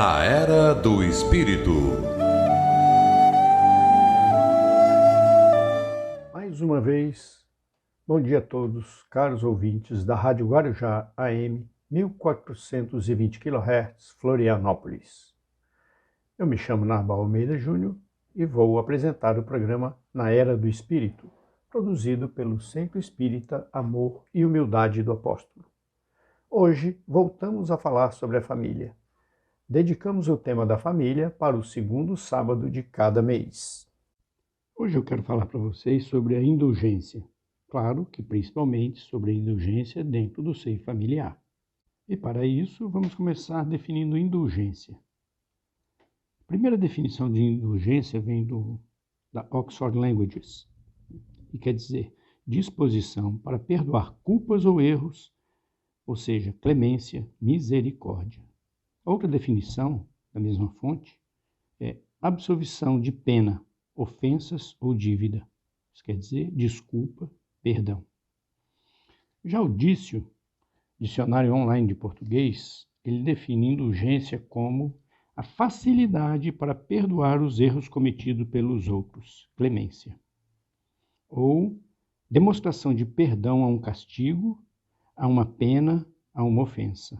Na Era do Espírito. Mais uma vez, bom dia a todos, caros ouvintes da Rádio Guarujá AM 1420 kHz, Florianópolis. Eu me chamo Narbal Almeida Júnior e vou apresentar o programa Na Era do Espírito, produzido pelo Centro Espírita Amor e Humildade do Apóstolo. Hoje voltamos a falar sobre a família. Dedicamos o tema da família para o segundo sábado de cada mês. Hoje eu quero falar para vocês sobre a indulgência. Claro que principalmente sobre a indulgência dentro do seio familiar. E para isso vamos começar definindo indulgência. A primeira definição de indulgência vem da Oxford Languages e quer dizer disposição para perdoar culpas ou erros, ou seja, clemência, misericórdia. Outra definição, da mesma fonte, é absolvição de pena, ofensas ou dívida. Isso quer dizer desculpa, perdão. Já o Dicionário Online de Português, ele define indulgência como a facilidade para perdoar os erros cometidos pelos outros, clemência. Ou demonstração de perdão a um castigo, a uma pena, a uma ofensa.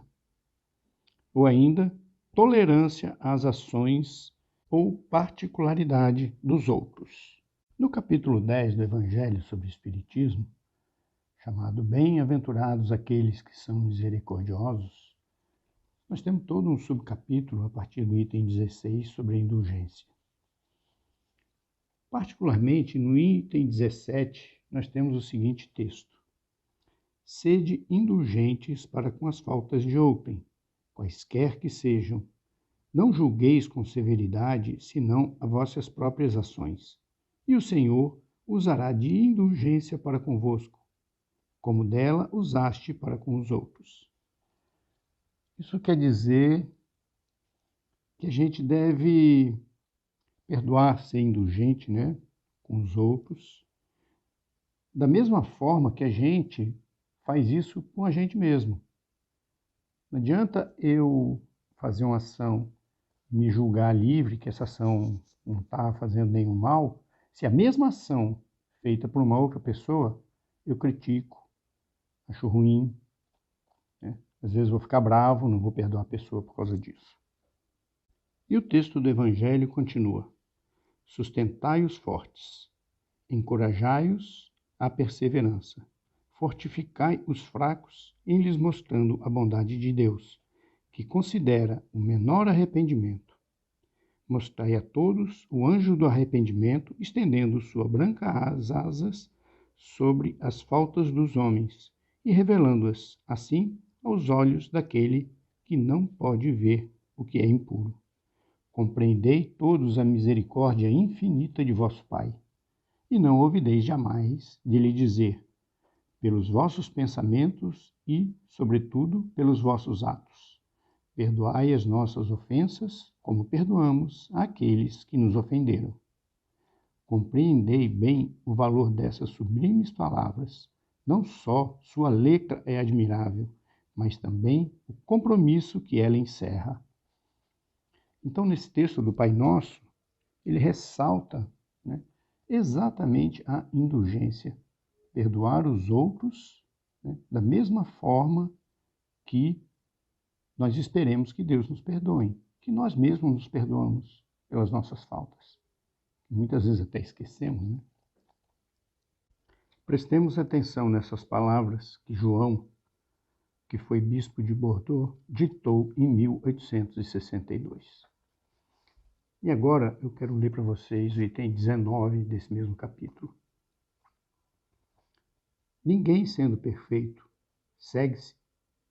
Ou ainda, tolerância às ações ou particularidade dos outros. No capítulo 10 do Evangelho sobre o Espiritismo, chamado Bem-aventurados aqueles que são misericordiosos, nós temos todo um subcapítulo a partir do item 16 sobre a indulgência. Particularmente no item 17, nós temos o seguinte texto: Sede indulgentes para com as faltas de outrem, quaisquer que sejam. Não julgueis com severidade, senão as vossas próprias ações. E o Senhor usará de indulgência para convosco, como dela usaste para com os outros. Isso quer dizer que a gente deve perdoar, ser indulgente, com os outros, da mesma forma que a gente faz isso com a gente mesmo. Não adianta eu fazer uma ação, me julgar livre, que essa ação não está fazendo nenhum mal, se a mesma ação feita por uma outra pessoa, eu critico, acho ruim, Às vezes vou ficar bravo, não vou perdoar a pessoa por causa disso. E o texto do Evangelho continua: Sustentai os fortes, encorajai-os à perseverança, fortificai os fracos em lhes mostrando a bondade de Deus, que considera o menor arrependimento. Mostrai a todos o anjo do arrependimento, estendendo sua branca asas sobre as faltas dos homens e revelando-as, assim, aos olhos daquele que não pode ver o que é impuro. Compreendei todos a misericórdia infinita de vosso Pai, e não ouvideis jamais de lhe dizer, pelos vossos pensamentos e, sobretudo, pelos vossos atos. Perdoai as nossas ofensas, como perdoamos àqueles que nos ofenderam. Compreendei bem o valor dessas sublimes palavras. Não só sua letra é admirável, mas também o compromisso que ela encerra. Então, nesse texto do Pai Nosso, ele ressalta exatamente a indulgência. Perdoar os outros da mesma forma que nós esperemos que Deus nos perdoe, que nós mesmos nos perdoamos pelas nossas faltas. Muitas vezes até esquecemos, Prestemos atenção nessas palavras que João, que foi bispo de Bordeaux, ditou em 1862. E agora eu quero ler para vocês o item 19 desse mesmo capítulo. Ninguém sendo perfeito, segue-se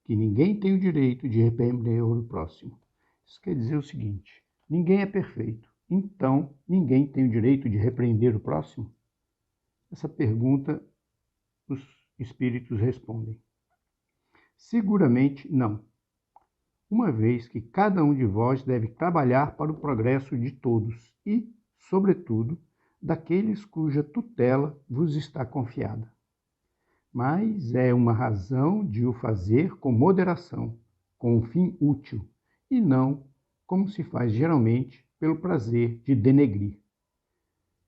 que ninguém tem o direito de repreender o próximo. Isso quer dizer o seguinte: ninguém é perfeito, então ninguém tem o direito de repreender o próximo? Essa pergunta os espíritos respondem: seguramente não, uma vez que cada um de vós deve trabalhar para o progresso de todos e, sobretudo, daqueles cuja tutela vos está confiada. Mas é uma razão de o fazer com moderação, com um fim útil, e não como se faz geralmente pelo prazer de denegrir.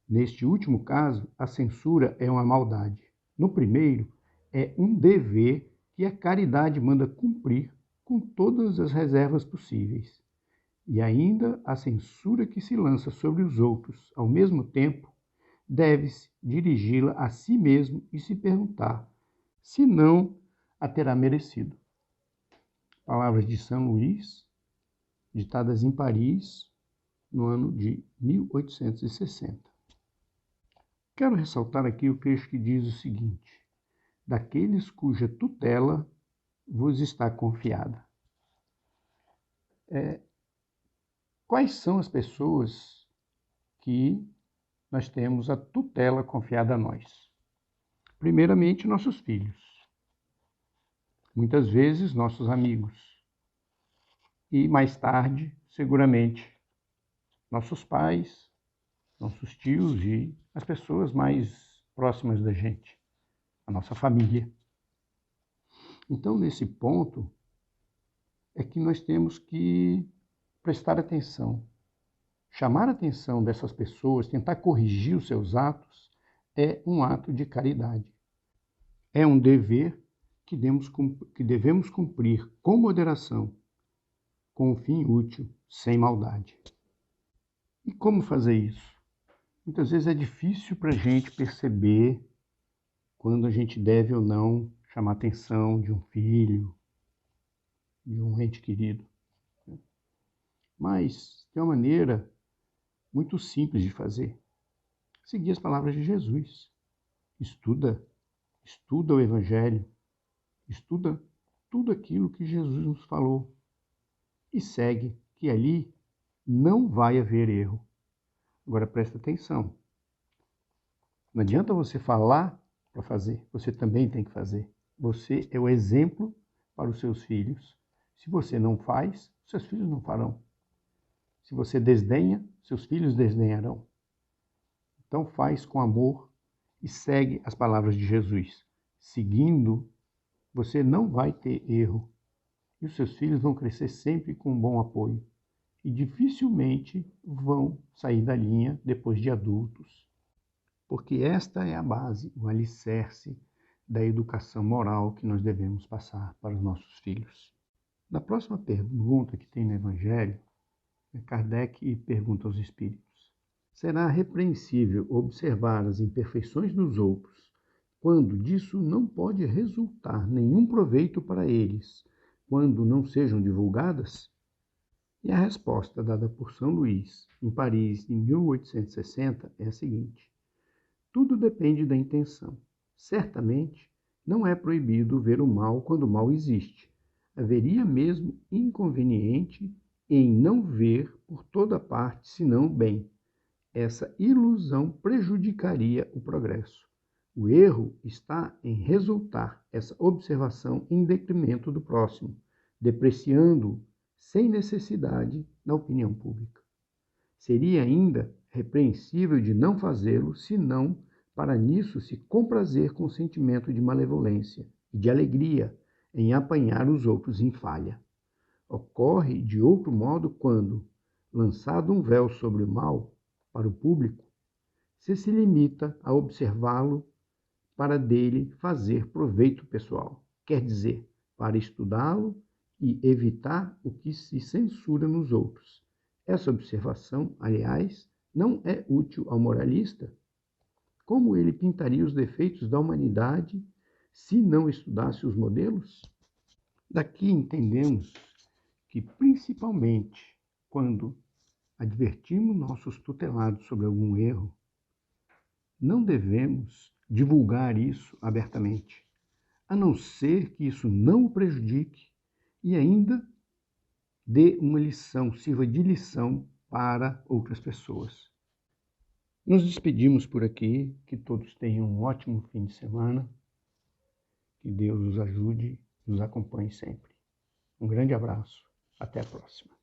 Neste último caso, a censura é uma maldade. No primeiro, é um dever que a caridade manda cumprir com todas as reservas possíveis. E ainda a censura que se lança sobre os outros, ao mesmo tempo, deve-se dirigi-la a si mesmo e se perguntar se não a terá merecido. Palavras de São Luís, ditadas em Paris, no ano de 1860. Quero ressaltar aqui o trecho que diz o seguinte: daqueles cuja tutela vos está confiada. Quais são as pessoas que nós temos a tutela confiada a nós? Primeiramente, nossos filhos. Muitas vezes, nossos amigos. E mais tarde, seguramente, nossos pais, nossos tios e as pessoas mais próximas da gente, a nossa família. Então, nesse ponto, é que nós temos que prestar atenção. Chamar a atenção dessas pessoas, tentar corrigir os seus atos, é um ato de caridade. É um dever que devemos cumprir com moderação, com um fim útil, sem maldade. E como fazer isso? Muitas vezes é difícil para a gente perceber quando a gente deve ou não chamar a atenção de um filho, de um ente querido. Mas tem uma maneira muito simples de fazer. Seguir as palavras de Jesus. Estuda o Evangelho, estuda tudo aquilo que Jesus nos falou e segue, que ali não vai haver erro. Agora presta atenção. Não adianta você falar para fazer, você também tem que fazer. Você é o exemplo para os seus filhos. Se você não faz, seus filhos não farão. Se você desdenha, seus filhos desdenharão. Então faz com amor e segue as palavras de Jesus. Seguindo, você não vai ter erro. E os seus filhos vão crescer sempre com um bom apoio. E dificilmente vão sair da linha depois de adultos. Porque esta é a base, o alicerce da educação moral que nós devemos passar para os nossos filhos. Na próxima pergunta que tem no Evangelho, Kardec pergunta aos espíritos: será repreensível observar as imperfeições dos outros, quando disso não pode resultar nenhum proveito para eles, quando não sejam divulgadas? E a resposta dada por São Luís, em Paris, em 1860, é a seguinte: tudo depende da intenção. Certamente, não é proibido ver o mal quando o mal existe. Haveria mesmo inconveniente em não ver por toda parte senão o bem. Essa ilusão prejudicaria o progresso. O erro está em resultar essa observação em detrimento do próximo, depreciando-o sem necessidade na opinião pública. Seria ainda repreensível de não fazê-lo, senão para nisso se comprazer com o sentimento de malevolência e de alegria em apanhar os outros em falha. Ocorre de outro modo quando, lançado um véu sobre o mal para o público, se limita a observá-lo para dele fazer proveito pessoal, quer dizer, para estudá-lo e evitar o que se censura nos outros. Essa observação, aliás, não é útil ao moralista. Como ele pintaria os defeitos da humanidade se não estudasse os modelos? Daqui entendemos que, principalmente quando advertimos nossos tutelados sobre algum erro, não devemos divulgar isso abertamente, a não ser que isso não o prejudique e ainda dê uma lição, sirva de lição para outras pessoas. Nos despedimos por aqui, que todos tenham um ótimo fim de semana, que Deus os ajude e nos acompanhe sempre. Um grande abraço, até a próxima.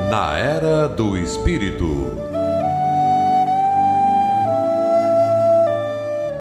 Na Era do Espírito.